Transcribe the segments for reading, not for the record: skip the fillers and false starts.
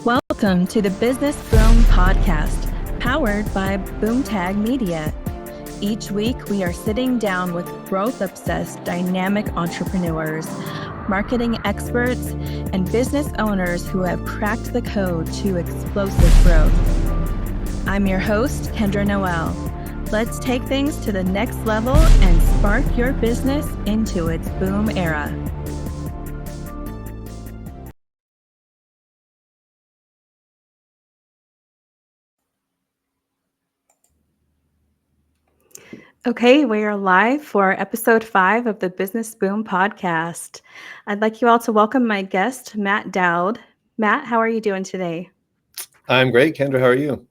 Welcome to the Business Boom Podcast, powered by Boomtag Media. Each week, we are sitting down with growth-obsessed, dynamic entrepreneurs, marketing experts, and business owners who have cracked the code to explosive growth. I'm your host, Kendra Noel. Let's take things to the next level and spark your business into its boom era. Okay, we are live for episode 5 of the Business Boom Podcast. I'd like you all to welcome my guest, Matt Doud. Matt, how are you doing today? I'm great, Kendra. How are you?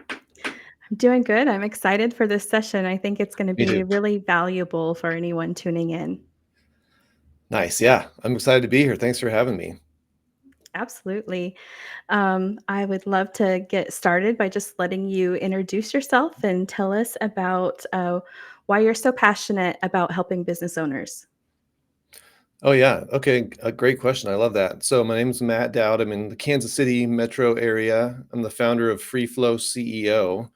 I'm doing good. I'm excited for this session. I think it's going to Me be too. really valuable for anyone tuning in. Nice. Yeah, I'm excited to be here. Thanks for having me. Absolutely. I would love to get started by just letting you introduce yourself and tell us about why you're so passionate about helping business owners. Oh, yeah. Okay. A great question. I love that. So, my name is Matt Doud. I'm in the Kansas City metro area. I'm the founder of FreeFlow CEO,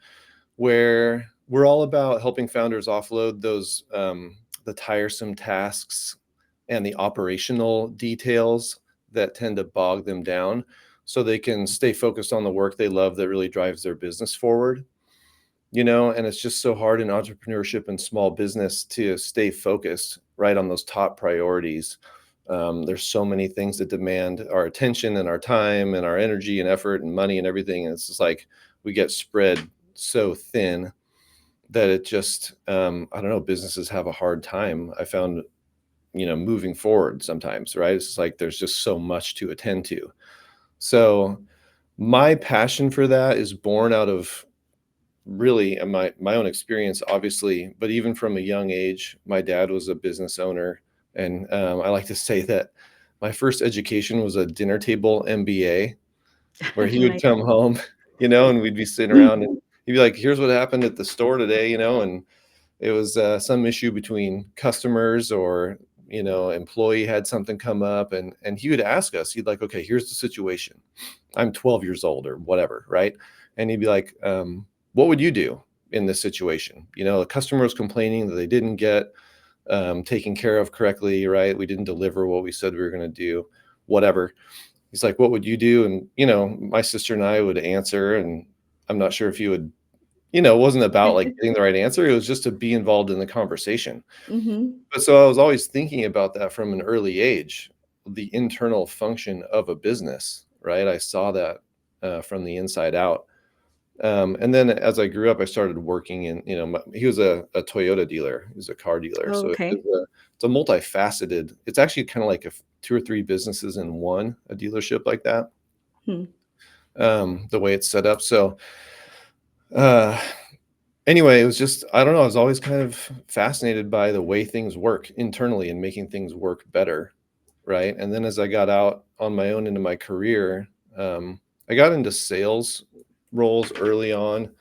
where we're all about helping founders offload those the tiresome tasks and the operational details that tend to bog them down so they can stay focused on the work they love that really drives their business forward. And it's just so hard in entrepreneurship and small business to stay focused right on those top priorities. There's so many things that demand our attention and our time and our energy and effort and money and everything. And it's just like we get spread so thin that it just, I don't know, businesses have a hard time. I found, moving forward sometimes, right? It's just like there's just so much to attend to. So my passion for that is born out of really my own experience, obviously, but even from a young age. My dad was a business owner, and I like to say that my first education was a dinner table MBA, where he would Nice. come home, and we'd be sitting around, and he'd be like, "Here's what happened at the store today," and it was some issue between customers, or employee had something come up, and he would ask us. He'd like, "Okay, here's the situation. I'm 12 years old or whatever, right?" And he'd be like, "What would you do in this situation?" A customer was complaining that they didn't get taken care of correctly, right? We didn't deliver what we said we were going to do, whatever. He's like, "What would you do?" And my sister and I would answer, and I'm not sure if he would. It wasn't about like getting the right answer. It was just to be involved in the conversation. Mm-hmm. But so I was always thinking about that from an early age, the internal function of a business, right? I saw that from the inside out. And then as I grew up, I started working in, he was a Toyota dealer. He was a car dealer. Oh, So okay. it's a multifaceted, it's actually kind of like two or three businesses in one, a dealership like that, Hmm. the way it's set up. So uh, anyway, it was just, I don't know, I was always kind of fascinated by the way things work internally and making things work better. Right. And then as I got out on my own into my career, I got into sales roles early on.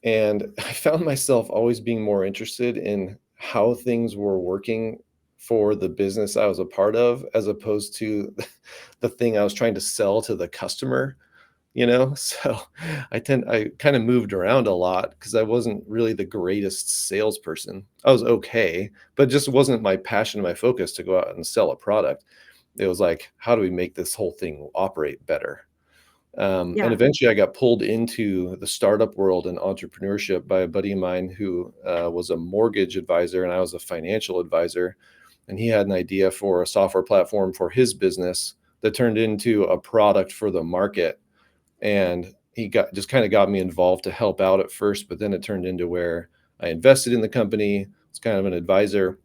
And I found myself always being more interested in how things were working for the business I was a part of, as opposed to the thing I was trying to sell to the customer. So I kind of moved around a lot because I wasn't really the greatest salesperson. I was okay, but just wasn't my passion, my focus to go out and sell a product. It was like, how do we make this whole thing operate better? And Yeah. eventually I got pulled into the startup world and entrepreneurship by a buddy of mine who was a mortgage advisor, and I was a financial advisor. And he had an idea for a software platform for his business that turned into a product for the market. And he got me involved to help out at first, but then it turned into where I invested in the company. It's kind of an advisor,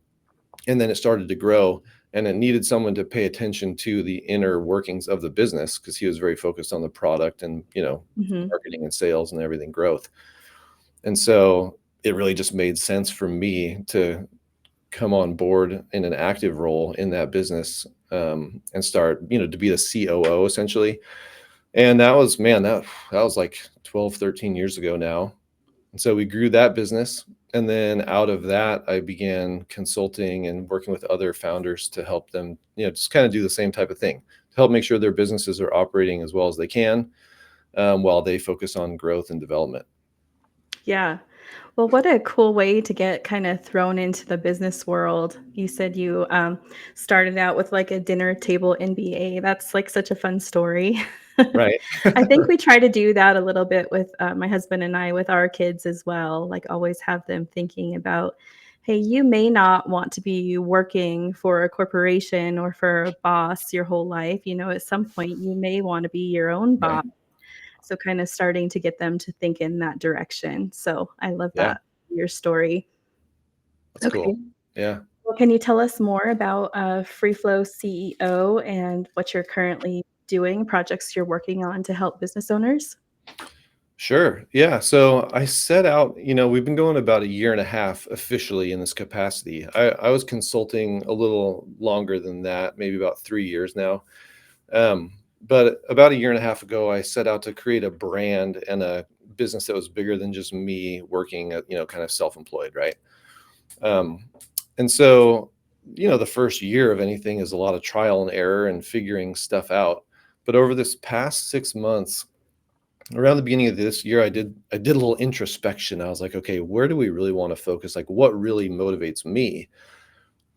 and then it started to grow, and it needed someone to pay attention to the inner workings of the business, because he was very focused on the product and Mm-hmm. marketing and sales and everything, growth. And so it really just made sense for me to come on board in an active role in that business, and start to be the COO essentially. And that was, man, that was like 12, 13 years ago now. And so we grew that business. And then out of that, I began consulting and working with other founders to help them, just kind of do the same type of thing, help make sure their businesses are operating as well as they can, while they focus on growth and development. Yeah. Well, what a cool way to get kind of thrown into the business world. You said you started out with like a dinner table MBA. That's like such a fun story. Right. I think we try to do that a little bit with my husband and I with our kids as well. Like, always have them thinking about, hey, you may not want to be working for a corporation or for a boss your whole life. At some point, you may want to be your own boss. Right. So kind of starting to get them to think in that direction. So I love Yeah, that, your story. that's Okay. cool. Yeah. Well, can you tell us more about FreeFlow CEO and what you're currently doing, projects you're working on to help business owners? Sure. Yeah. So I set out, we've been going about a year and a half officially in this capacity. I was consulting a little longer than that, maybe about 3 years now. But about a year and a half ago, I set out to create a brand and a business that was bigger than just me working, kind of self-employed, right? Um, and so, the first year of anything is a lot of trial and error and figuring stuff out. But over this past 6 months, around the beginning of this year, I did a little introspection. I was like, okay, where do we really want to focus? Like, what really motivates me?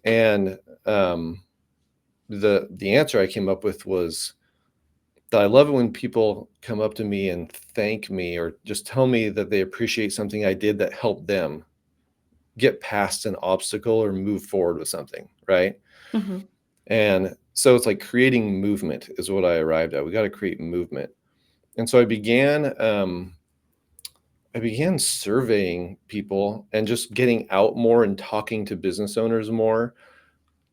And the answer I came up with was that I love it when people come up to me and thank me or just tell me that they appreciate something I did that helped them get past an obstacle or move forward with something, right? Hmm. And so it's like creating movement is what I arrived at. We got to create movement. And so I began surveying people and just getting out more and talking to business owners more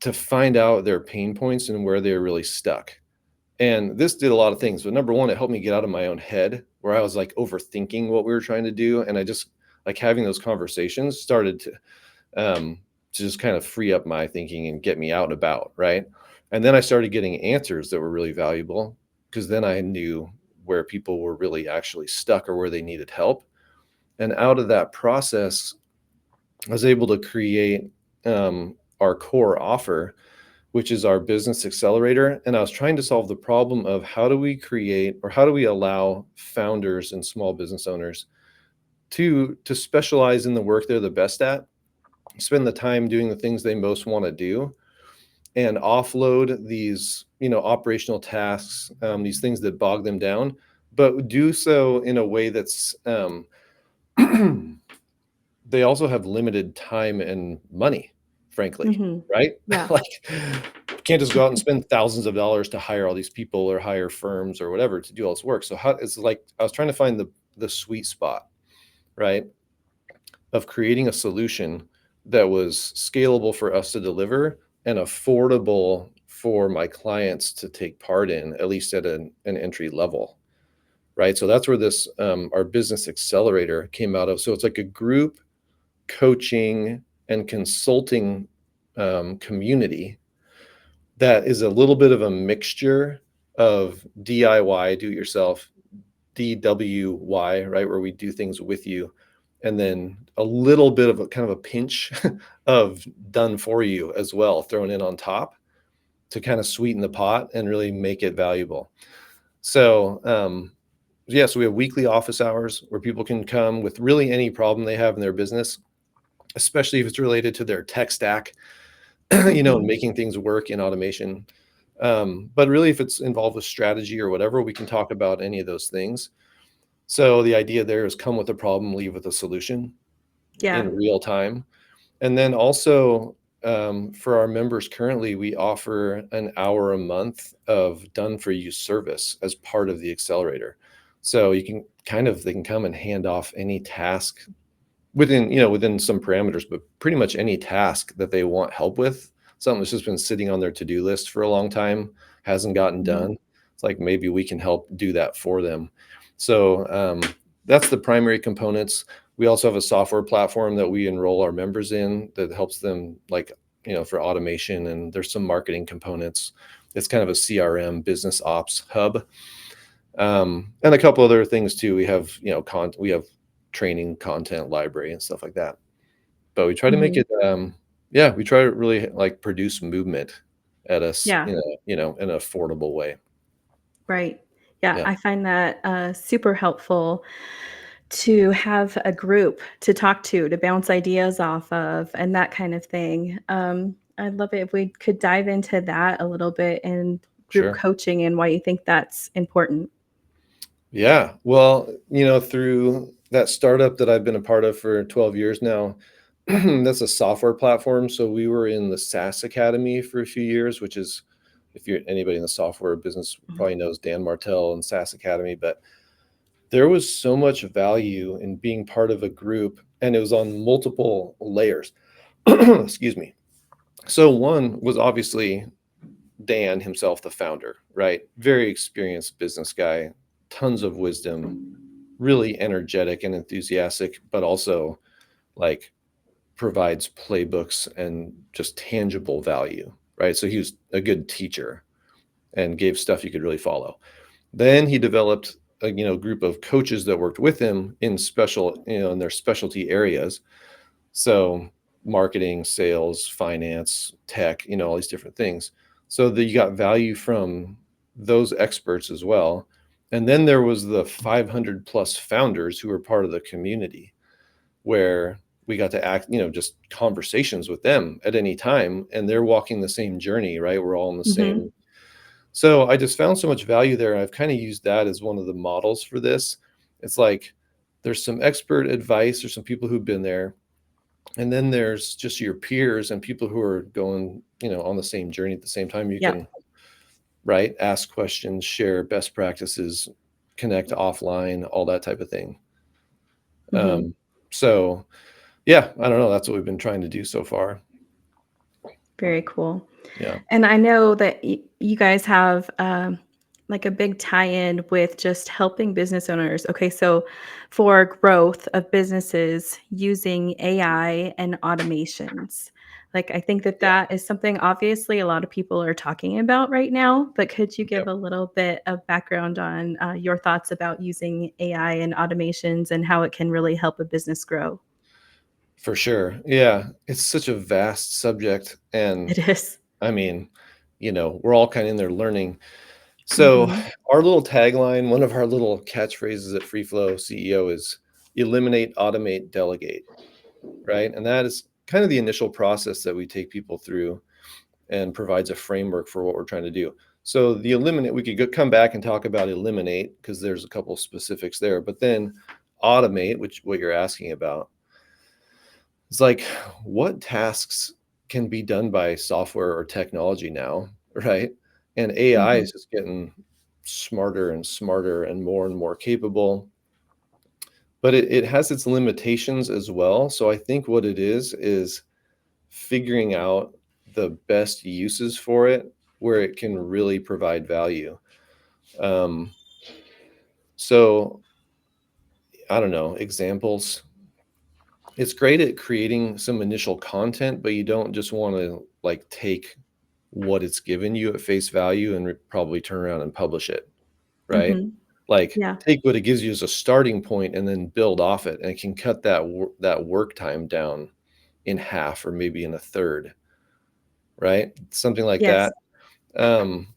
to find out their pain points and where they're really stuck. And this did a lot of things. But number one, it helped me get out of my own head where I was like overthinking what we were trying to do. And I just like having those conversations started to just kind of free up my thinking and get me out and about. Right. And then I started getting answers that were really valuable because then I knew where people were really actually stuck or where they needed help. And out of that process, I was able to create our core offer, which is our Business Accelerator. And I was trying to solve the problem of how do we create or how do we allow founders and small business owners to specialize in the work they're the best at, spend the time doing the things they most want to do, and offload these, operational tasks, these things that bog them down, but do so in a way that's they also have limited time and money, frankly, Hmm. right? Yeah. Like, can't just go out and spend thousands of dollars to hire all these people or hire firms or whatever to do all this work. So how it's like I was trying to find the sweet spot, right, of creating a solution that was scalable for us to deliver and affordable for my clients to take part in, at least at an entry level, right? So that's where this our Business Accelerator came out of. So it's like a group coaching and consulting community that is a little bit of a mixture of DIY, do it yourself, DWY, right, where we do things with you, and then a little bit of a kind of a pinch of done for you as well, thrown in on top to kind of sweeten the pot and really make it valuable. So, yeah, so we have weekly office hours where people can come with really any problem they have in their business, especially if it's related to their tech stack, and Hmm. making things work in automation. But really, if it's involved with strategy or whatever, we can talk about any of those things. So the idea there is come with a problem, leave with a solution Yeah. in real time. And then also for our members currently, we offer an hour a month of done for you service as part of the accelerator. So you can they can come and hand off any task within some parameters, but pretty much any task that they want help with, something that's just been sitting on their to-do list for a long time, hasn't gotten Mhm. done. It's like maybe we can help do that for them. So that's the primary components. We also have a software platform that we enroll our members in that helps them, like, for automation, and there's some marketing components. It's kind of a CRM business ops hub, and a couple other things too. We have we have training content library and stuff like that. But we try to make Mhm. it, yeah, we try to really like produce movement at us Yeah. in a, in an affordable way. Right. Yeah, Yeah, I find that super helpful to have a group to talk to bounce ideas off of, and that kind of thing. I'd love it if we could dive into that a little bit and group sure. coaching and why you think that's important. Yeah. Well, through that startup that I've been a part of for 12 years now, that's a software platform. So we were in the SaaS Academy for a few years, which is, if you're anybody in the software business Mhm. probably knows Dan Martell and SaaS Academy, but there was so much value in being part of a group, and it was on multiple layers. Excuse me. So one was obviously Dan himself, the founder, right? Very experienced business guy, tons of wisdom, really energetic and enthusiastic, but also like provides playbooks and just tangible value, right? So he was a good teacher and gave stuff you could really follow. Then he developed a group of coaches that worked with him in in their specialty areas. So marketing, sales, finance, tech, all these different things. So that you got value from those experts as well. And then there was the 500 plus founders who were part of the community, where we got to act, just conversations with them at any time, and they're walking the same journey, right? We're all in the Mhm. same. So I just found so much value there. I've kind of used that as one of the models for this. It's like there's some expert advice or some people who've been there, and then there's just your peers and people who are going, on the same journey at the same time. You Yeah. can, right, ask questions, share best practices, connect offline, all that type of thing. Mhm. So yeah, I don't know. That's what we've been trying to do so far. Very cool. Yeah. And I know that you guys have like a big tie-in with just helping business owners. Okay, so for growth of businesses using AI and automations. Like I think that Yeah. that is something obviously a lot of people are talking about right now, but could you Yeah. give a little bit of background on your thoughts about using AI and automations and how it can really help a business grow? For sure. Yeah. It's such a vast subject. And It is. I mean, we're all kind of in there learning. So Mhm. our little tagline, one of our little catchphrases at FreeFlow CEO is eliminate, automate, delegate, right? And that is kind of the initial process that we take people through and provides a framework for what we're trying to do. So the eliminate, we could come back and talk about eliminate because there's a couple specifics there, but then automate, which what you're asking about, it's like what tasks can be done by software or technology now, right? And AI Mhm. is just getting smarter and smarter and more capable, but it has its limitations as well. So I think what it is figuring out the best uses for it where it can really provide value. Um, so I don't know, examples. It's great at creating some initial content, but you don't just want to like take what it's given you at face value and probably turn around and publish it, right? Mhm. Like Yeah. take what it gives you as a starting point and then build off it, and it can cut that work time down in half or maybe in a third, right? Something like Yes. that. Um,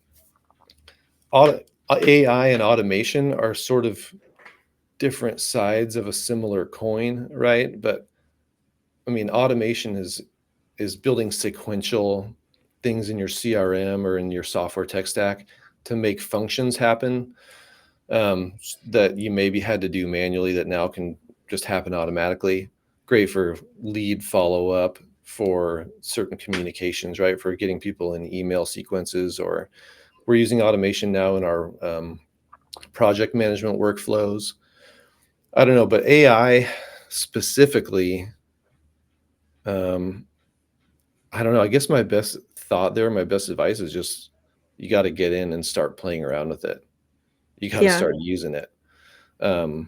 AI and automation are sort of different sides of a similar coin, right? But I mean, automation is building sequential things in your CRM or in your software tech stack to make functions happen, that you maybe had to do manually that now can just happen automatically. Great for lead follow up, for certain communications, right? For getting people in email sequences, or we're using automation now in our project management workflows. I don't know, but AI specifically, um, I don't know. I guess my best thought there, my best advice is just you got to get in and start playing around with it. You got to Yeah. start using it. Um,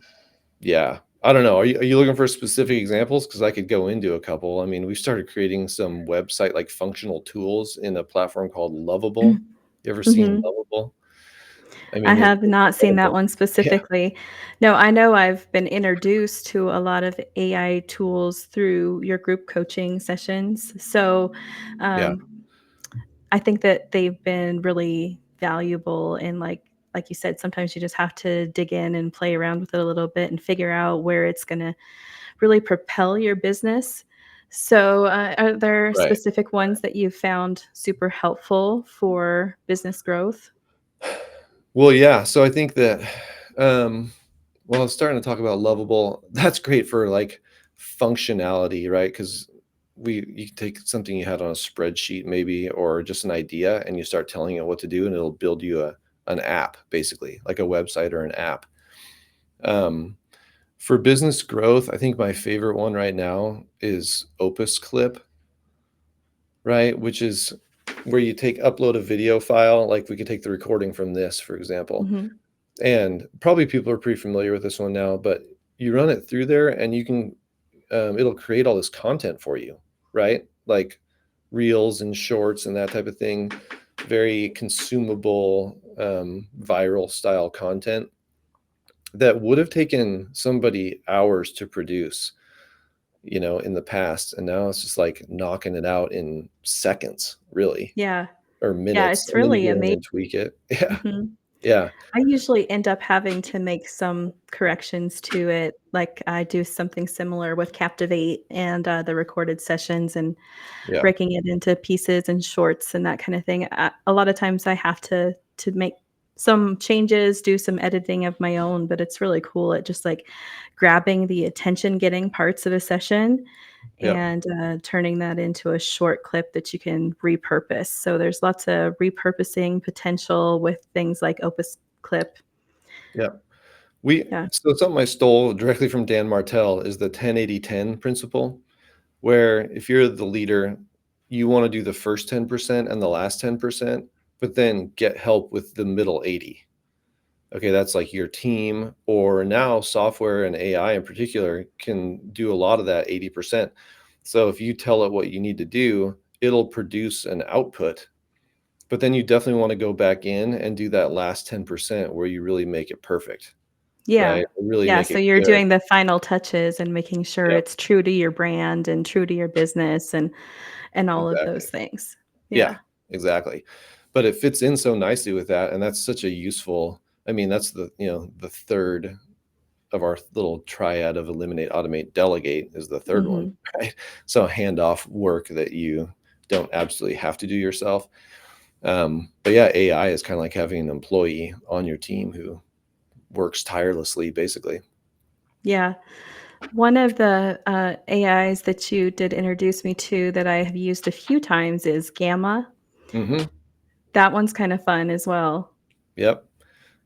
yeah, I don't know. Are you looking for specific examples? Because I could go into a couple. I mean, we started creating some website like functional tools in a platform called Lovable. You ever seen Mhm. Lovable? I I mean, have it's not seen that incredible. one Yeah, specifically. No, I know I've been introduced to a lot of AI tools through your group coaching sessions. So, yeah, um, I think that they've been really valuable, and like you said, sometimes you just have to dig in and play around with it a little bit and figure out where it's gonna really propel your business. So, are there Right. specific ones that you've found super helpful for business growth? Well, yeah. So I think that, um, well, I was starting to talk about Lovable. That's great for like functionality, right? Because you can take something you had on a spreadsheet, maybe, or just an idea, and you start telling it what to do, and it'll build you an app, basically, like a website or an app. Um, for business growth, I think my favorite one right now is Opus Clip, right? Which is where you upload a video file, like we could take the recording from this, for example. Mhm. And probably people are pretty familiar with this one now, but you run it through there and you can, it'll create all this content for you, right? Like reels and shorts and that type of thing, very consumable, viral style content that would have taken somebody hours to produce, in the past. And now it's just like knocking it out in seconds, really, Yeah. or Yeah, minutes. it's And then you really go in amazing. and tweak it. Yeah. Mhm. Yeah. I usually end up having to make some corrections to it, like, I do something similar with Captivate and, the recorded sessions and Yeah. breaking it into pieces and shorts and that kinda thing. A lot of times I have to make some changes, do some editing of my own, but it's really cool at just, like, grabbing the attention-getting parts of a session Yeah. and, turning that into a short clip that you can repurpose. So there's lots of repurposing potential with things like Opus Clip. Yeah. We Yeah. so something I stole directly from Dan Martell is the 10-80-10 principle, where if you're the leader, you want to do the first 10% and the last 10%, but then get help with the middle 80. Okay, that's like your team, or now software and AI in particular can do a lot of that 80%. So if you tell it what you need to do, it'll produce an output, but then you definitely want to go back in and do that last 10% where you really make it perfect, Yeah. right? Really Yeah, make so it you're good. doing the final touches and making sure Yeah, it's true to your brand and true to your business and all of exactly. those things. Yeah, Yeah. exactly. But it fits in so nicely with that, and that's such a useful, I mean, that's the third of our little triad of eliminate, automate, delegate is the third one, Mhm. right? So handoff work that you don't absolutely have to do yourself. But yeah, AI is kind of like having an employee on your team who works tirelessly, basically. Yeah. One of the, AIs that you did introduce me to that I have used a few times is Gamma. Hmm. That one's kinda fun as well. Yep.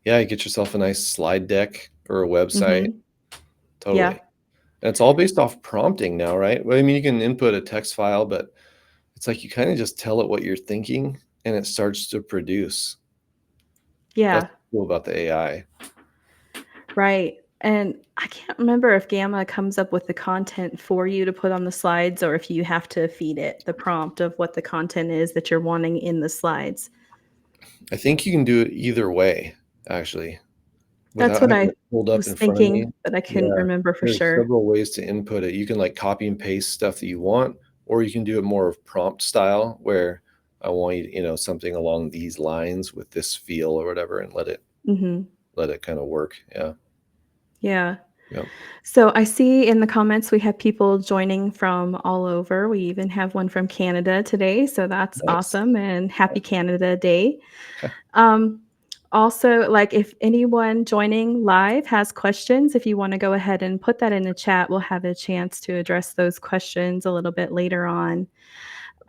Yeah, you get yourself a nice slide deck or a website. Mhm. Totally. Yeah. And it's all based off prompting now, right? Well, I mean, you can input a text file, but it's like you kind of just tell it what you're thinking and it starts to produce. That's Yeah. cool about the AI. Right, and I can't remember if Gamma comes up with the content for you to put on the slides or if you have to feed it the prompt of what the content is that you're wanting in the slides. I think you can do it either way, actually, That's without what having I it pulled up was in front of me. thinking, but I couldn't Yeah, remember for there's sure. several ways to input it. You can like copy and paste stuff that you want, or you can do it more of prompt style where I want you, something along these lines with this feel or whatever, and Mhm. let it kind of work. Yeah. Yeah. Yep. So I see in the comments we have people joining from all over. We even have one from Canada today, so that's Nice. awesome, and happy Canada Day. Um, Also, like, if anyone joining live has questions, if you wanna go ahead and put that in the chat, we'll have a chance to address those questions a little bit later on.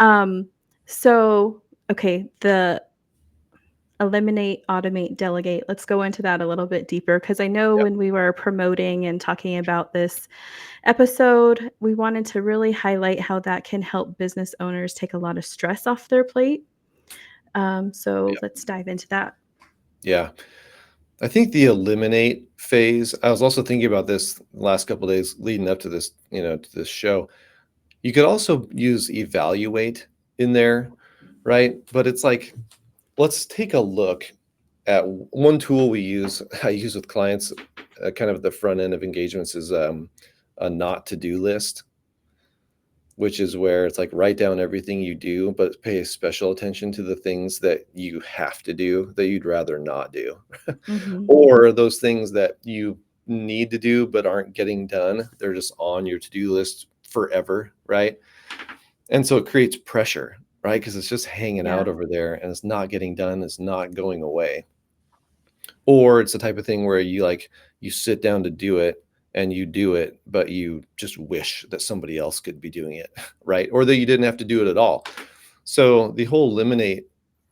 Um, so, okay, the eliminate, automate, delegate, let's go into that a little bit deeper because I know Yep. when we were promoting and talking about this episode, we wanted to really highlight how that can help business owners take a lot of stress off their plate. So Yep. let's dive into that. Yeah. I think the eliminate phase, I was also thinking about this the last couple of days leading up to this, to this show. You could also use evaluate in there, right? But it's like, let's take a look at one tool we use, I use with clients, kind of at the front end of engagements is a not to do list. which is where it's like write down everything you do, but pay special attention to the things that you have to do that you'd rather not do, Mm-hmm. or those things that you need to do but aren't getting done. They're just on your to-do list forever, right? And so it creates pressure, right? Because it's just hanging Yeah. out over there and it's not getting done, it's not going away. Or it's the type of thing where you sit down to do it and you do it, but you just wish that somebody else could be doing it, right? Or that you didn't have to do it at all. So the whole eliminate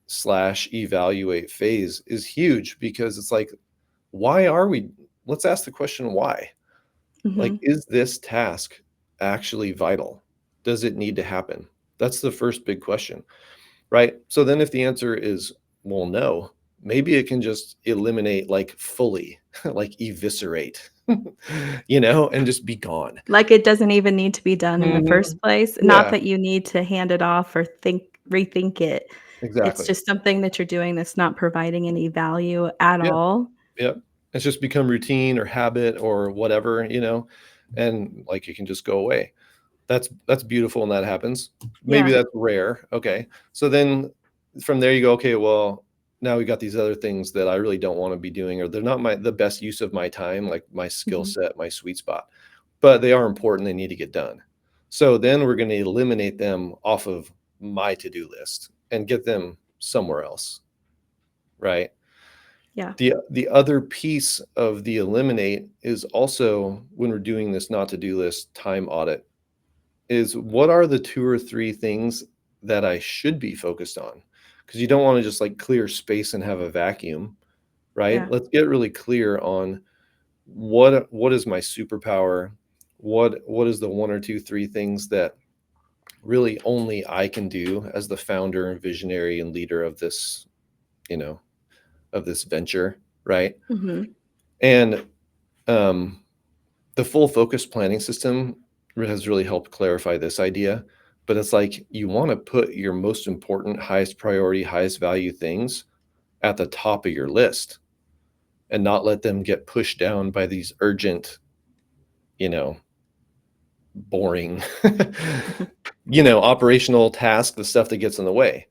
slash evaluate phase is huge, because it's like, why are we, let's ask the question, why? Mm-hmm. Like, is this task actually vital? Does it need to happen? That's the first big question, right? So then if the answer is, well, no, maybe it can just eliminate, like fully, like eviscerate, and just be gone. Like it doesn't even need to be done in the Mhm. first place. Not Yeah, that you need to hand it off or rethink it. It's exactly. just something that you're doing that's not providing any value at Yeah, all. yeah. It's just become routine or habit or whatever, and like it can just go away. That's beautiful when that happens. Maybe Yeah. that's rare. Okay. So then from there you go, okay, well, now we got these other things that I really don't want to be doing, or they're not the best use of my time, like my skill Mhm. set, my sweet spot. But they are important, they need to get done. So then we're going to eliminate them off of my to-do list and get them somewhere else, right? Yeah. The other piece of the eliminate is also, when we're doing this not to-do list time audit, is what are the 2 or 3 things that I should be focused on? Because you don't wanna just, like, clear space and have a vacuum, right? Yeah. Let's get really clear on what is my superpower? What is the 1 or 2, 3 things that really only I can do as the founder and visionary and leader you know, of this venture, right? Mhm. And, um the full focus planning system has really helped clarify this idea. But it's like, you want to put your most important, highest priority, highest value things at the top of your list and not let them get pushed down by these urgent, you know, boring, operational tasks, the stuff that gets in the way.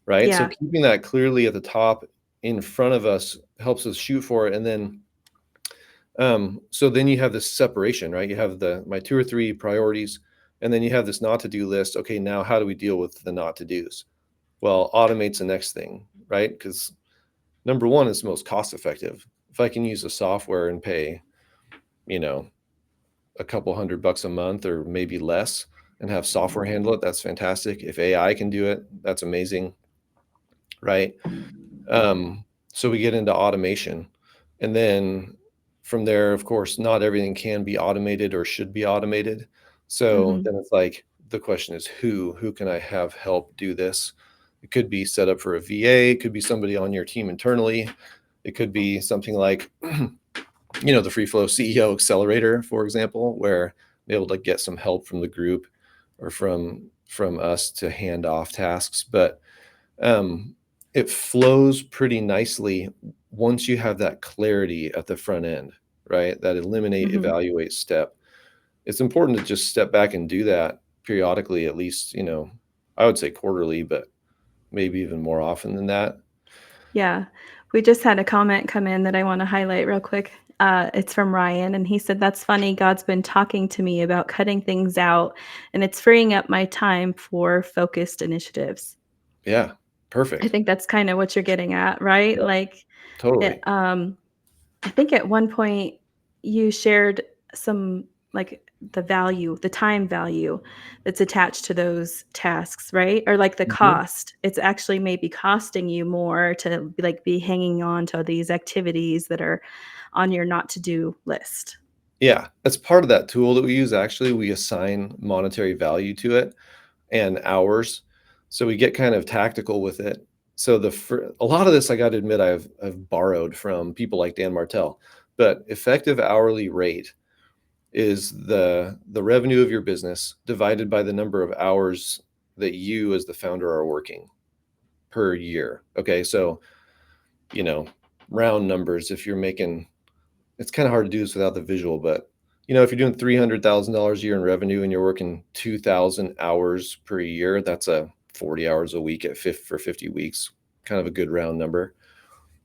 Right. So Yeah. keeping that clearly at the top in front of us helps us shoot for it. And then so then you have this separation, right? You have my 2 or 3 priorities, and then you have this not to do list. Okay, now how do we deal with the not to dos? Well, automate's the next thing, right? Because number one is most cost effective. If I can use a software and pay, you know, a couple $100 a month or maybe less, and have software handle it, that's fantastic. If AI can do it, that's amazing, right? So we get into automation. And then from there, of course, not everything can be automated or should be automated. So Mhm. then it's like, the question is, who can I have help do this? It could be set up for a VA, it could be somebody on your team internally. It could be something like, the FreeFlow CEO Accelerator, for example, where be able to get some help from the group or from us to hand off tasks. But um, it flows pretty nicely once you have that clarity at the front end, right? That eliminate, Mhm. evaluate step. It's important to just step back and do that periodically, at least, I would say quarterly, but maybe even more often than that. Yeah. We just had a comment come in that I wanna highlight real quick. It's from Ryan, and he said, "That's funny, God's been talking to me about cutting things out, and it's freeing up my time for focused initiatives." Yeah, I perfect. think that's kinda what you're getting at, right? Yep, Like, it, totally. I think at one point you shared some, like, the time value that's attached to those tasks, right? Or like the Mhm. cost. It's actually maybe costing you more to like be hanging on to these activities that are on your not to do list. Yeah, that's part of that tool that we use. Actually, we assign monetary value to it and hours. So we get kind of tactical with it. So a lot of this, I got to admit, I've borrowed from people like Dan Martell. But effective hourly rate is the revenue of your business divided by the number of hours that you as the founder are working per year. Okay, so you know, round numbers. If you're making, it's kind of hard to do this without the visual, but If you're doing $300,000 a year in revenue and you're working 2,000 hours per year, that's a 40 hours a week for 50 weeks, kind of a good round number.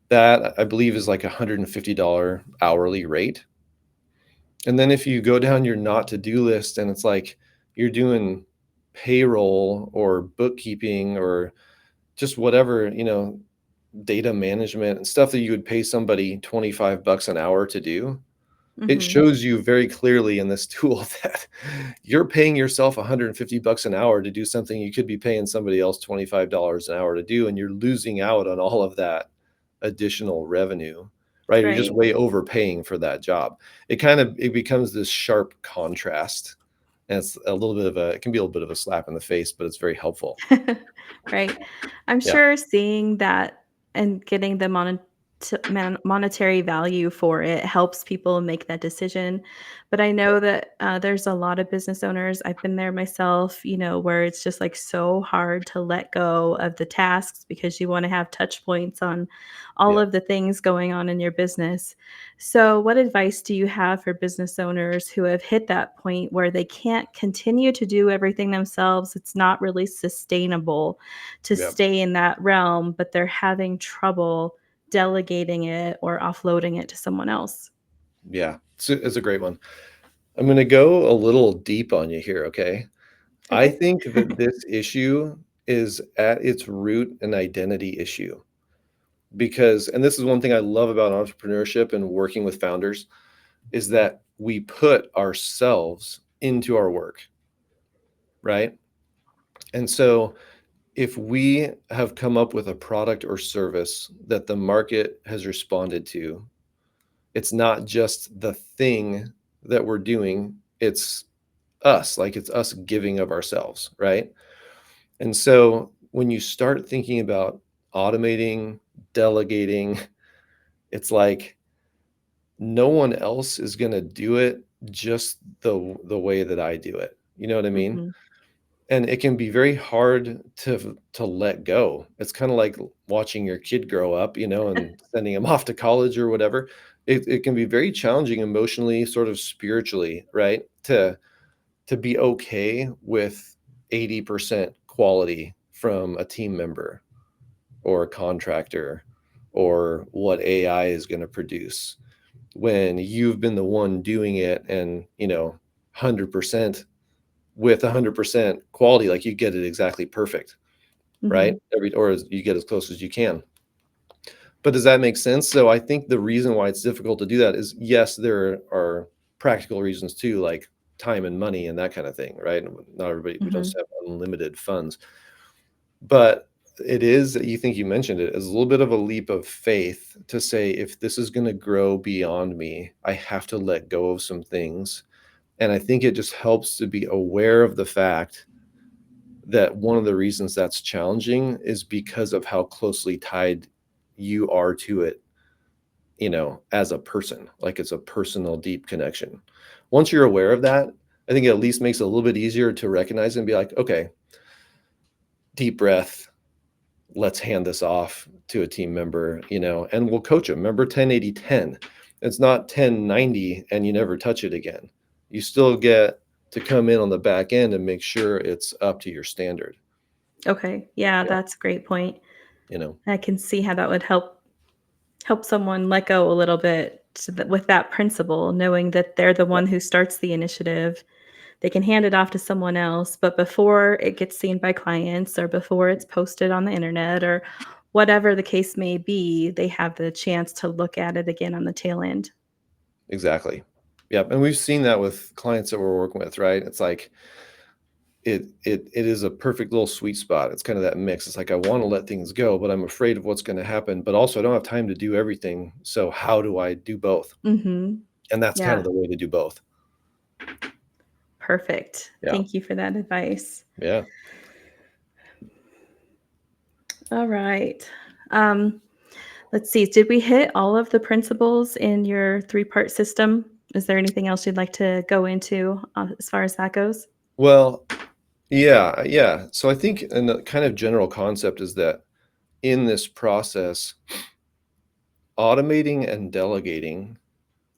That I believe is like $150 hourly rate. And then if you go down your not to do list and it's like you're doing payroll or bookkeeping or just whatever, data management and stuff that you would pay somebody 25 bucks an hour to do, it Mm-hmm. shows you very clearly in this tool that you're paying yourself 150 bucks an hour to do something you could be paying somebody else $25 an hour to do, and you're losing out on all of that additional revenue, right? You're just Right. way overpaying for that job. It becomes this sharp contrast, and it can be a little bit of a slap in the face, but it's very helpful. Right. I'm Yeah, sure seeing that and getting the monetary value for it helps people make that decision. But I know that there's a lot of business owners, I've been there myself, where it's just like so hard to let go of the tasks because you want to have touch points on all yeah, of the things going on in your business. So, what advice do you have for business owners who have hit that point where they can't continue to do everything themselves? It's not really sustainable to yeah, stay in that realm, but they're having trouble delegating it or offloading it to someone else. yeah. It's a great one. I'm going to go a little deep on you here, okay? I Okay. think that this issue is at its root an identity issue and this is one thing I love about entrepreneurship and working with founders, is that we put ourselves into our work, right? And so if we have come up with a product or service that the market has responded to, it's not just the thing that we're doing, it's us, like it's us giving of ourselves, right? And so when you start thinking about automating, delegating, it's like no one else is going to do it just the way that I do it. You know what I mean? Mhm. And it can be very hard to let go. It's kind of like watching your kid grow up, and sending them off to college or whatever. It can be very challenging emotionally, sort of spiritually, right? To be okay with 80% quality from a team member or a contractor or what AI is going to produce when you've been the one doing it and, 100% with 100% quality, like you get it exactly perfect, right? Mhm. You get as close as you can. But does that make sense? So I think the reason why it's difficult to do that is, yes, there are practical reasons too, like time and money and that kind of thing, right? We don't Mhm. have unlimited funds, but you mentioned it, is a little bit of a leap of faith to say, if this is going to grow beyond me, I have to let go of some things. And I think it just helps to be aware of the fact that one of the reasons that's challenging is because of how closely tied you are to it, as a person. Like it's a personal, deep connection. Once you're aware of that, I think it at least makes it a little bit easier to recognize and be like, okay, deep breath. Let's hand this off to a team member, and we'll coach them. Remember 10-80-10. It's not 10-90 and you never touch it again. You still get to come in on the back end and make sure it's up to your standard. Okay. Yeah, Yeah. that's a great point. You know, I can see how that would help someone let go a little bit with that principle, knowing that they're the yeah, one who starts the initiative. They can hand it off to someone else, but before it gets seen by clients or before it's posted on the internet or whatever the case may be, they have the chance to look at it again on the tail end. exactly. Yeah. And we've seen that with clients that we're working with, right? It's like it is a perfect little sweet spot. It's kind of that mix. It's like I want to let things go, but I'm afraid of what's going to happen. But also I don't have time to do everything. So how do I do both? Mhm. And that's kind of Yeah, the way to do both. perfect. Yeah. Thank you for that advice. Yeah. All right. Um, let's see. Did we hit all of the principles in your three-part system? Is there anything else you'd like to go into as far as that goes? Well, yeah, yeah. So I think and the kind of general concept is that in this process, automating and delegating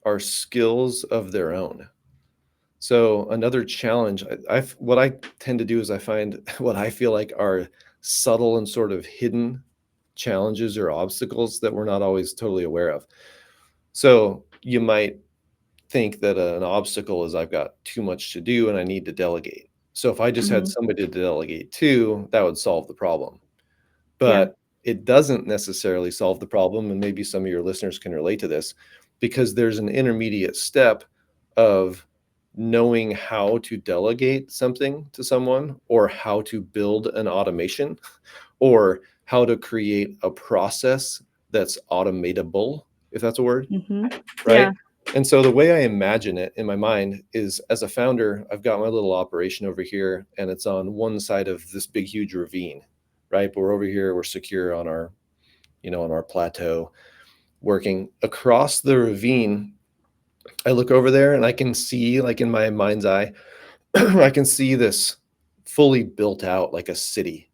are skills of their own. So another challenge, what I tend to do is I find what I feel like are subtle and sort of hidden challenges or obstacles that we're not always totally aware of. So you might think that an obstacle is I've got too much to do and I need to delegate. So if I just had Hmm. somebody to delegate to, that would solve the problem. Yeah. But it doesn't necessarily solve the problem, and maybe some of your listeners can relate to this, because there's an intermediate step of knowing how to delegate something to someone, or how to build an automation, or how to create a process that's automatable, if that's a word, Hmm. right? Yeah. And so the way I imagine it in my mind is, as a founder, I've got my little operation over here, and it's on one side of this big, huge ravine, right? But we're over here, we're secure on our, on our plateau, working across the ravine. I look over there and I can see, like in my mind's eye, I can see this fully built out like a city,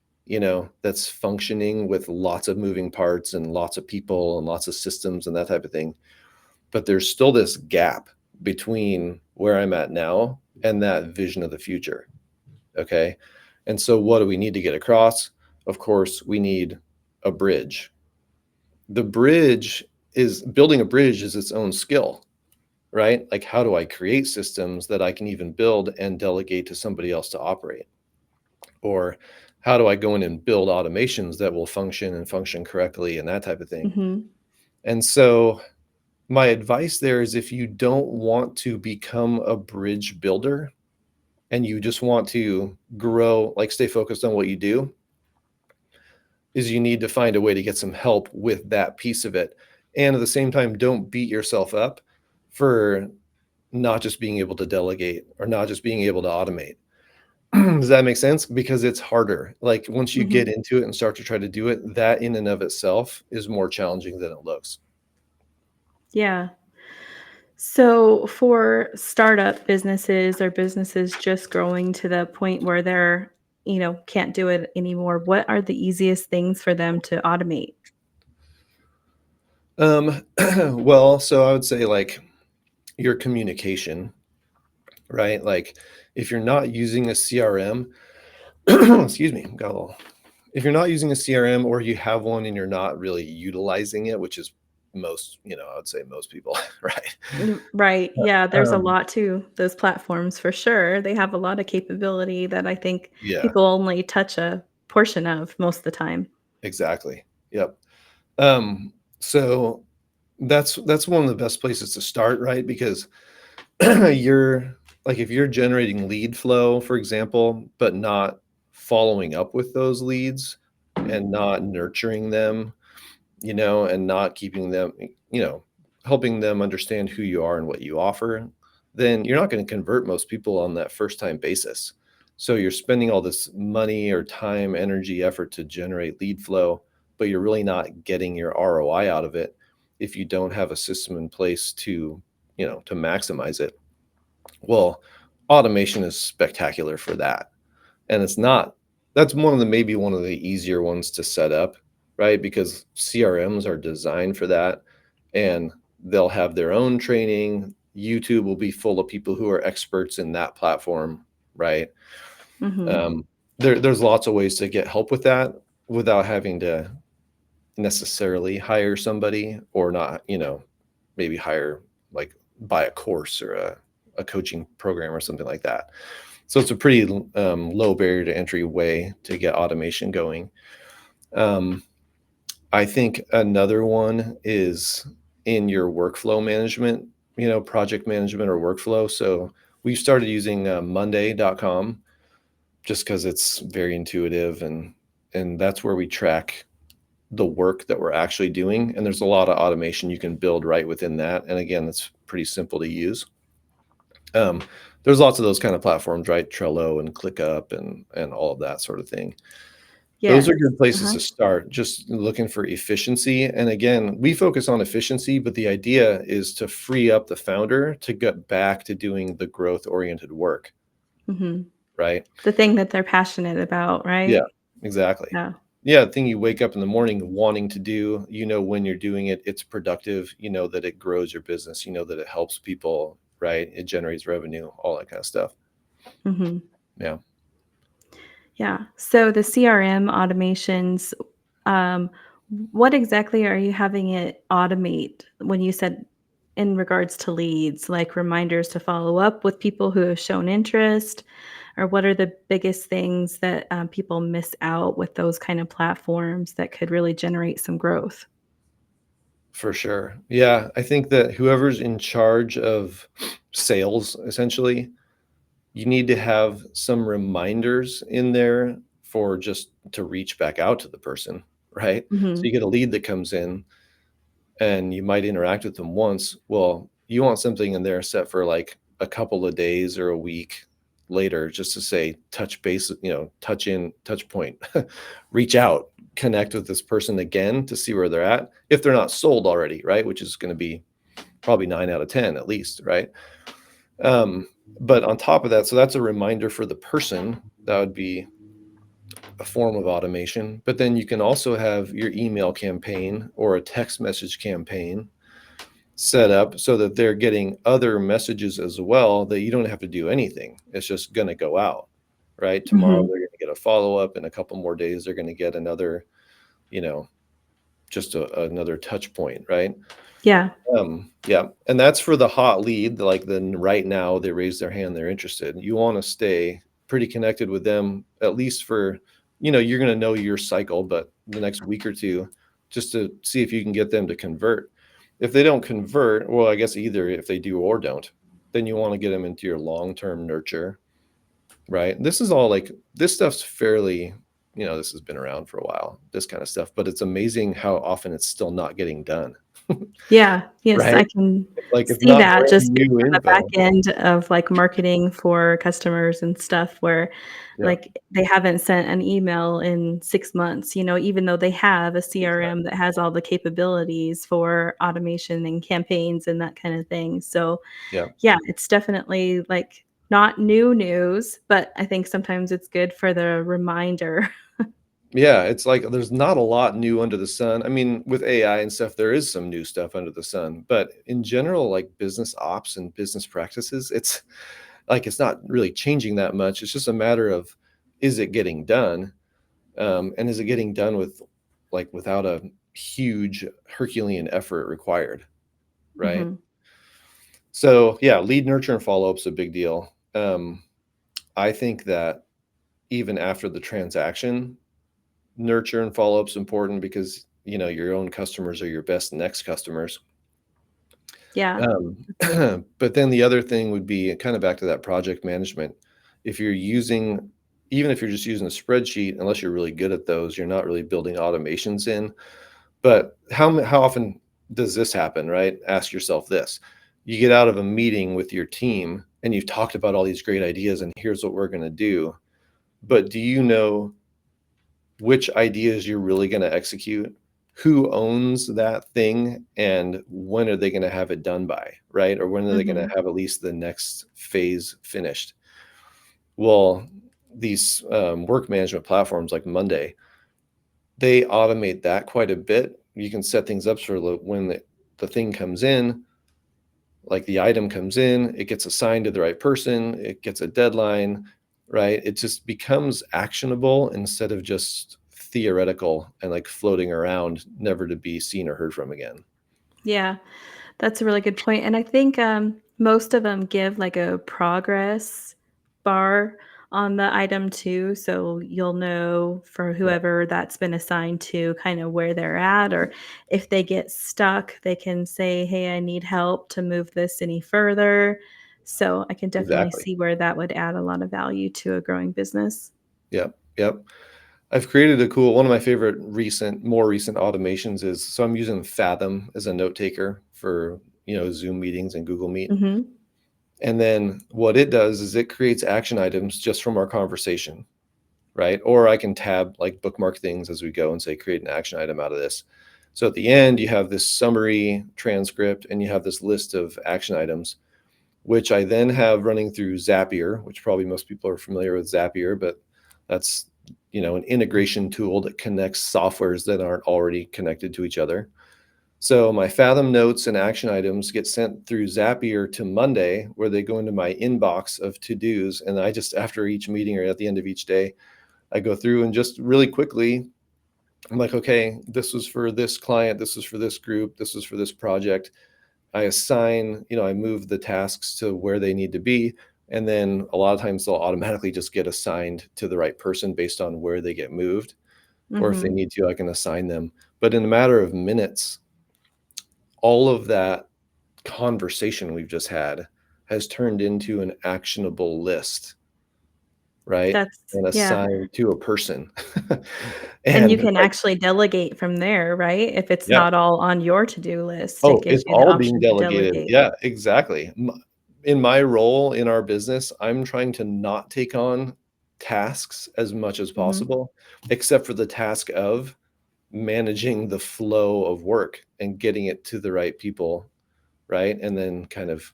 that's functioning with lots of moving parts and lots of people and lots of systems and that type of thing. But there's still this gap between where I'm at now and that vision of the future. Okay. And so what do we need to get across? Of course, we need a bridge. The bridge is building a bridge is its own skill, right? Like, how do I create systems that I can even build and delegate to somebody else to operate? Or how do I go in and build automations that will function and function correctly and that type of thing? Hmm. And so my advice there is, if you don't want to become a bridge builder and you just want to grow, like stay focused on what you do, is you need to find a way to get some help with that piece of it. And at the same time, don't beat yourself up for not just being able to delegate or not just being able to automate. Does that make sense? Because it's harder. Like, once you Hmm. get into it and start to try to do it, that in and of itself is more challenging than it looks. Yeah. So, for startup businesses or businesses just growing to the point where they're, can't do it anymore, what are the easiest things for them to automate? Well, so I would say, like, your communication, right? Like, if you're not using a CRM, excuse me, got a little. If you're not using a CRM, or you have one and you're not really utilizing it, which is most, I would say most people, right? Right. Yeah, there's a Um, lot to those platforms for sure. They have a lot of capability that I think yeah, people only touch a portion of most of the time. exactly. Yep. So that's one of the best places to start, right? Because you're like, if you're generating lead flow, for example, but not following up with those leads and not nurturing them, and not keeping them, helping them understand who you are and what you offer, then you're not going to convert most people on that first time basis. So you're spending all this money or time, energy, effort to generate lead flow, but you're really not getting your ROI out of it if you don't have a system in place to maximize it. Well, automation is spectacular for that. And it's not, that's one of the, maybe one of the easier ones to set up, right? Because CRMs are designed for that, and they'll have their own training. YouTube will be full of people who are experts in that platform, right? Mhm. Um, there's lots of ways to get help with that without having to necessarily hire somebody, or not, maybe hire, like, buy a course or a coaching program or something like that. So it's a pretty low barrier to entry way to get automation going. Um, I think another one is in your workflow management, project management or workflow. So we started using Monday.com, just because it's very intuitive, and that's where we track the work that we're actually doing. And there's a lot of automation you can build right within that. And again, it's pretty simple to use. Um, there's lots of those kind of platforms, right? Trello and ClickUp and all of that sort of thing. Those Yes. are good places Uh-huh. to start, just looking for efficiency. And again, we focus on efficiency, but the idea is to free up the founder to get back to doing the growth oriented work, Mhm. right? The thing that they're passionate about, Yeah, right? exactly. Yeah. Yeah, the thing you wake up in the morning wanting to do, when you're doing it, it's productive, that it grows your business, that it helps people, right? It generates revenue, all that kind of stuff. Mm-hmm. Yeah. Yeah. So the CRM automations, um, what exactly are you having it automate when you said in regards to leads, like reminders to follow up with people who have shown interest? Or what are the biggest things that people miss out with those kind of platforms that could really generate some growth? For sure. Yeah, I think that whoever's in charge of sales, essentially, you need to have some reminders in there for just to reach back out to the person, right? So Hmm. you get a lead that comes in and you might interact with them once. Well, you want something in there set for like a couple of days or a week later, just to say touch base, touch point, reach out, connect with this person again to see where they're at if they're not sold already, right? Which is going to be probably 9 out of 10 at least, right? But on top of that, so that's a reminder for the person. That would be a form of automation. But then you can also have your email campaign or a text message campaign set up so that they're getting other messages as well, that you don't have to do anything. It's just going to go out, right? Tomorrow Hmm. they're going to get a follow up. In a couple more days, they're going to get another, you know, just another touch point, right? Yeah. Yeah. And that's for the hot lead. Like then right now they raise their hand, they're interested. You want to stay pretty connected with them, at least for, you're going to know your cycle, but the next week or two, just to see if you can get them to convert. If they don't convert, well, I guess either if they do or don't, then you want to get them into your long-term nurture, right? This is all like, this stuff's fairly, this has been around for a while, this kind of stuff, but it's amazing how often it's still not getting done. Yeah. Yes, Right? I can Like, it's see not that brand just being new on the back info. end of like marketing for customers and stuff where Yeah, like they haven't sent an email in 6 months, even though they have a CRM exactly. that has all the capabilities for automation and campaigns and that kind of thing. So, Yeah. yeah, it's definitely like not new news, but I think sometimes it's good for the reminder. Yeah, it's like there's not a lot new under the sun. I mean, with AI and stuff, there is some new stuff under the sun, but in general, like business ops and business practices, it's like it's not really changing that much. It's just a matter of, is it getting done? And is it getting done with like without a huge Herculean effort required, right? Mhm. So yeah, lead nurture and follow up's a big deal. I think that even after the transaction, nurture and follow up's important because your own customers are your best next customers. Yeah. But then the other thing would be kind of back to that project management. If you're using, even if you're just using a spreadsheet, unless you're really good at those, you're not really building automations in. But how often does this happen, right? Ask yourself this. You get out of a meeting with your team and you've talked about all these great ideas and here's what we're going to do. But do you know which ideas you're really going to execute? Who owns that thing and when are they going to have it done by, right? Or when are they going to Mhm. have at least the next phase finished? Well, these work management platforms like Monday, they automate that quite a bit. You can set things up for when the thing comes in, like the item comes in, it gets assigned to the right person, it gets a deadline, right? It just becomes actionable instead of just theoretical and like floating around, never to be seen or heard from again. Yeah. That's a really good point, and I think, most of them give, like, a progress bar on the item too, so you'll know for Yeah, whoever that's been assigned to kinda where they're at, or if they get stuck, they can say, "Hey, I need help to move this any further." So, I can definitely exactly. see where that would add a lot of value to a growing business. Yep. Yep. I've created a cool one of my favorite more recent automations is, so I'm using Fathom as a note taker for, Zoom meetings and Google Meet. Mhm. And then what it does is it creates action items just from our conversation, right? Or I can tab like bookmark things as we go and say, create an action item out of this. So at the end, you have this summary transcript and you have this list of action items, which I then have running through Zapier, which probably most people are familiar with Zapier, but that's, an integration tool that connects softwares that aren't already connected to each other. So my Fathom notes and action items get sent through Zapier to Monday, where they go into my inbox of to-dos. And I just, after each meeting or at the end of each day, I go through and just really quickly, I'm like, okay, this was for this client, this is for this group, this is for this project. I assign, I move the tasks to where they need to be. And then a lot of times they'll automatically just get assigned to the right person based on where they get moved. Or if they Mm-hmm. need to, I can assign them. But in a matter of minutes, all of that conversation we've just had has turned into an actionable list, right? That's And yeah. assigned to a person. And you And can like, actually delegate from there, right? If it's yeah. not all on your to-do list, it Oh, gives it's you the all being option to delegated. delegate. Yeah, exactly. In my role in our business, I'm trying to not take on tasks as much as Mm-hmm. possible, except for the task of managing the flow of work and getting it to the right people, right? And then kind of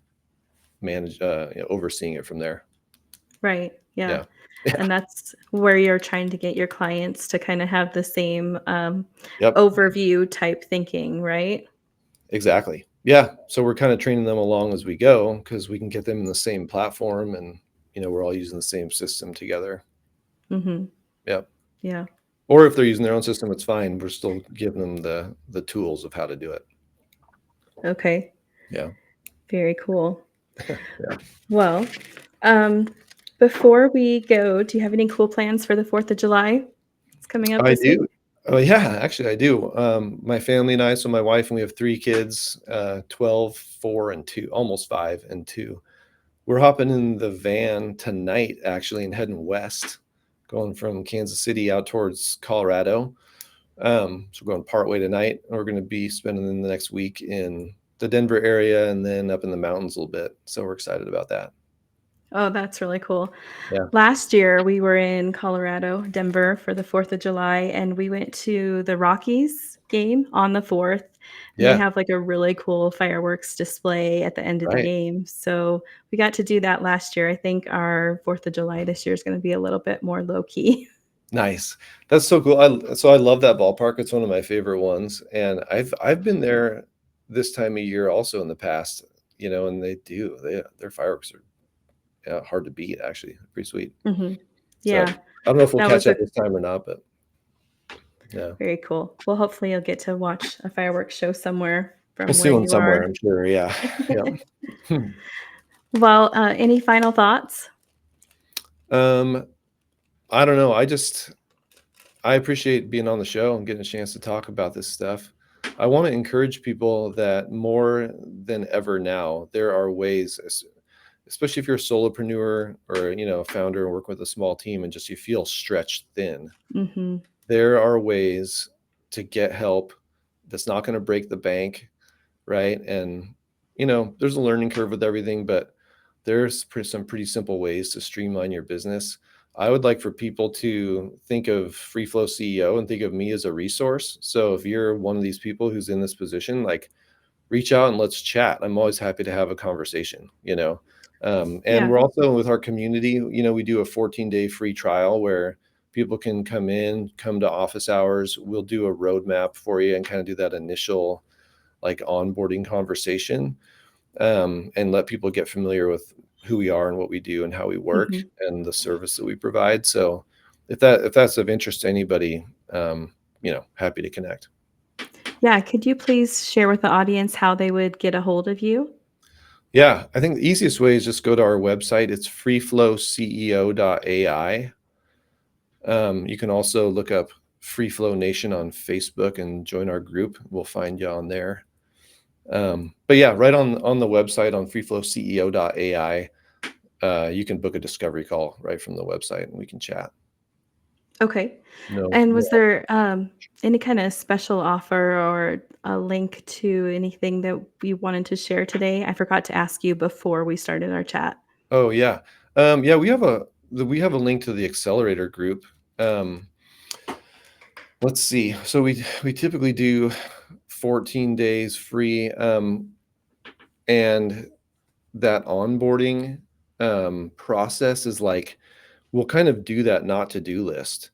overseeing it from there. Right. Yeah. Yeah. Yeah. And that's where you're trying to get your clients to kind of have the same Yep. overview type thinking, right? Exactly. Yeah. So we're kind of training them along as we go because we can get them in the same platform and, we're all using the same system together. Mm-hmm. Yep. Yeah. Or if they're using their own system, it's fine. We're still giving them the tools of how to do it. Okay. Yeah. Very cool. Yeah. Well, um, before we go, do you have any cool plans for the 4th of July? It's coming up I this week. do. Oh yeah, actually I do. My family and I, so my wife and we have 3 kids, 12, 4, and 2, almost 5 and 2. We're hopping in the van tonight actually and heading west, going from Kansas City out towards Colorado. So we're going partway tonight. And we're going to be spending the next week in the Denver area and then up in the mountains a little bit. So we're excited about that. Oh, that's really cool. Yeah. Last year, we were in Colorado, Denver for the 4th of July, and we went to the Rockies game on the 4th, and they Yeah. have like a really cool fireworks display at the end of the Right. game. So we got to do that last year. I think our 4th of July this year is going to be a little bit more low key. Nice. That's so cool. I love that ballpark. It's one of my favorite ones. And I've been there this time of year also in the past, and their fireworks are, yeah, hard to beat actually. Pretty sweet. Hmm. So Yeah, I don't know if we'll that catch was a that this time or not, but yeah. very cool. Well, hopefully you'll get to watch a fireworks show somewhere We'll from see where one you somewhere, are. I'm sure. Yeah. Yeah. Hmm. Well, any final thoughts? Um, I don't know. I appreciate being on the show and getting a chance to talk about this stuff. I want to encourage people that more than ever now, there are ways, especially if you're a solopreneur or, a founder and work with a small team and just you feel stretched thin, Hmm. there are ways to get help that's not going to break the bank, right? And, there's a learning curve with everything, but there's some pretty simple ways to streamline your business. I would like for people to think of FreeFlow CEO and think of me as a resource. So if you're one of these people who's in this position, like reach out and let's chat. I'm always happy to have a conversation. And Yeah. we're also with our community, we do a 14-day free trial where people can come to office hours. We'll do a roadmap for you and kind of do that initial like onboarding conversation, and let people get familiar with who we are and what we do and how we work Hmm. and the service that we provide. So if that's of interest to anybody, happy to connect. Yeah, could you please share with the audience how they would get a hold of you? Yeah, I think the easiest way is just go to our website. It's freeflowceo.ai. You can also look up Free Flow Nation on Facebook and join our group. We'll find you on there. But yeah, right on the website on freeflowceo.ai, you can book a discovery call right from the website and we can chat. Okay. No, And was no. there any kind of special offer or a link to anything that we wanted to share today? I forgot to ask you before we started our chat. Oh yeah. Yeah, we have a link to the accelerator group. Um, let's see. So we typically do 14 days free, and that onboarding process is like we'll kind of do that not to do list.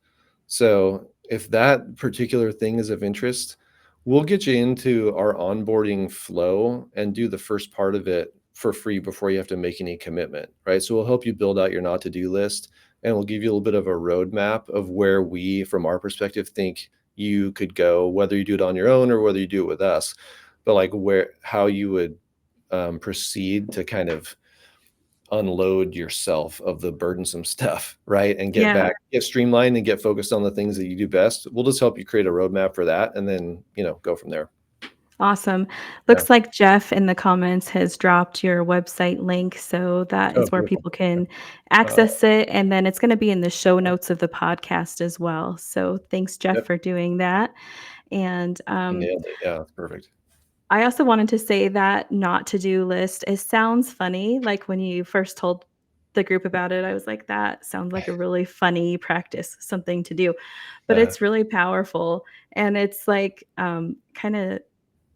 So if that particular thing is of interest, we'll get you into our onboarding flow and do the first part of it for free before you have to make any commitment, right? So we'll help you build out your not to do list, and we'll give you a little bit of a roadmap of where we, from our perspective, think you could go, whether you do it on your own or whether you do it with us, but like how you would proceed to kind of unload yourself of the burdensome stuff, right? And get streamlined and get focused on the things that you do best. We'll just help you create a roadmap for that, and then, go from there. Awesome. Yeah. Looks like Jeff in the comments has dropped your website link, so that is where Beautiful. people can access it, and then it's gonna be in the show notes of the podcast as well. So thanks, Jeff, Yep. for doing that. And, You nailed it. Yeah, that's perfect. I also wanted to say that not to-do list, it sounds funny, like, when you first told the group about it, I was like, "That sounds like a really funny practice, something to do." But Uh, it's really powerful, and it's, like, kinda,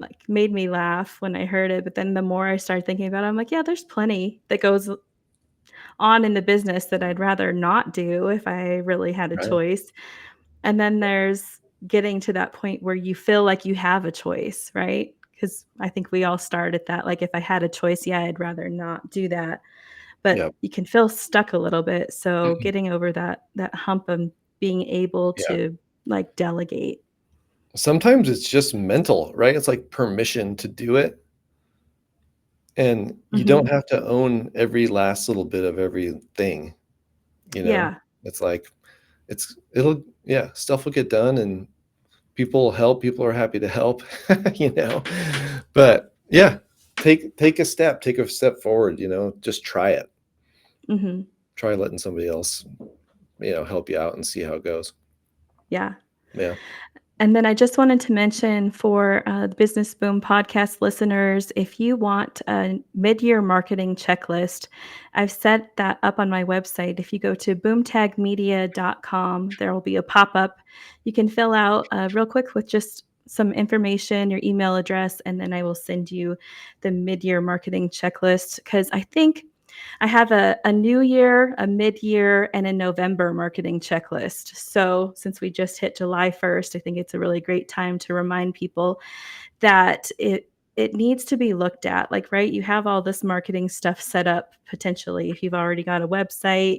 like, made me laugh when I heard it, but then the more I started thinking about it, I'm like, "Yeah, there's plenty that goes on in the business that I'd rather not do if I really had a right. choice." And then there's getting to that point where you feel like you have a choice, right? Because I think we all start at that, like, if I had a choice, yeah, I'd rather not do that, but Yep. you can feel stuck a little bit, so Mhm. getting over that hump and being able Yeah. to, like, delegate. Sometimes it's just mental, right? It's like permission to do it. And you don't Mhm. have to own every last little bit of everything, you know? Yeah. It's like stuff will get done and people will help. People are happy to help, you know? But yeah, take a step forward, just try it. Mhm. Try letting somebody else, help you out and see how it goes. Yeah. Yeah. And then I just wanted to mention for the Business Boom podcast listeners, if you want a mid-year marketing checklist, I've set that up on my website. If you go to boomtagmedia.com, there will be a pop-up. You can fill out real quick with just some information, your email address, and then I will send you the mid-year marketing checklist because I think I have a new year, a mid-year, and a November marketing checklist. So since we just hit July 1st, I think it's a really great time to remind people that it needs to be looked at. Like, right, you have all this marketing stuff set up potentially. If you've already got a website,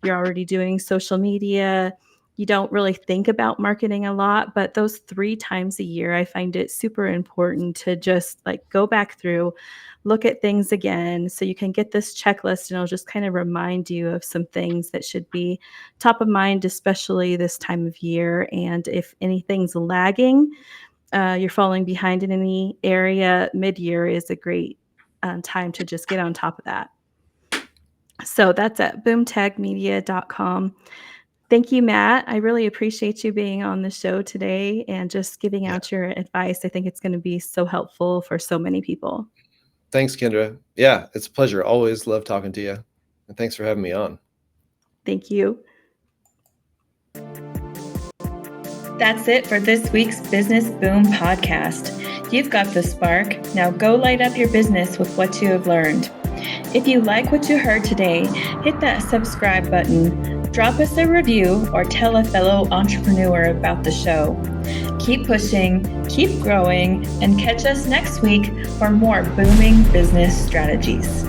you're already doing social media, you don't really think about marketing a lot, but those 3 times a year, I find it super important to just, like, go back through, look at things again so you can get this checklist, and it'll just kind of remind you of some things that should be top of mind, especially this time of year. And if anything's lagging, you're falling behind in any area, mid-year is a great time to just get on top of that. So that's at boomtagmedia.com. Thank you, Matt. I really appreciate you being on the show today and just giving Yeah. out your advice. I think it's going to be so helpful for so many people. Thanks, Kendra. Yeah, it's a pleasure. Always love talking to you. And thanks for having me on. Thank you. That's it for this week's Business Boom podcast. You've got the spark. Now go light up your business with what you have learned. If you like what you heard today, hit that subscribe button, drop us a review, or tell a fellow entrepreneur about the show. Keep pushing, keep growing, and catch us next week for more booming business strategies.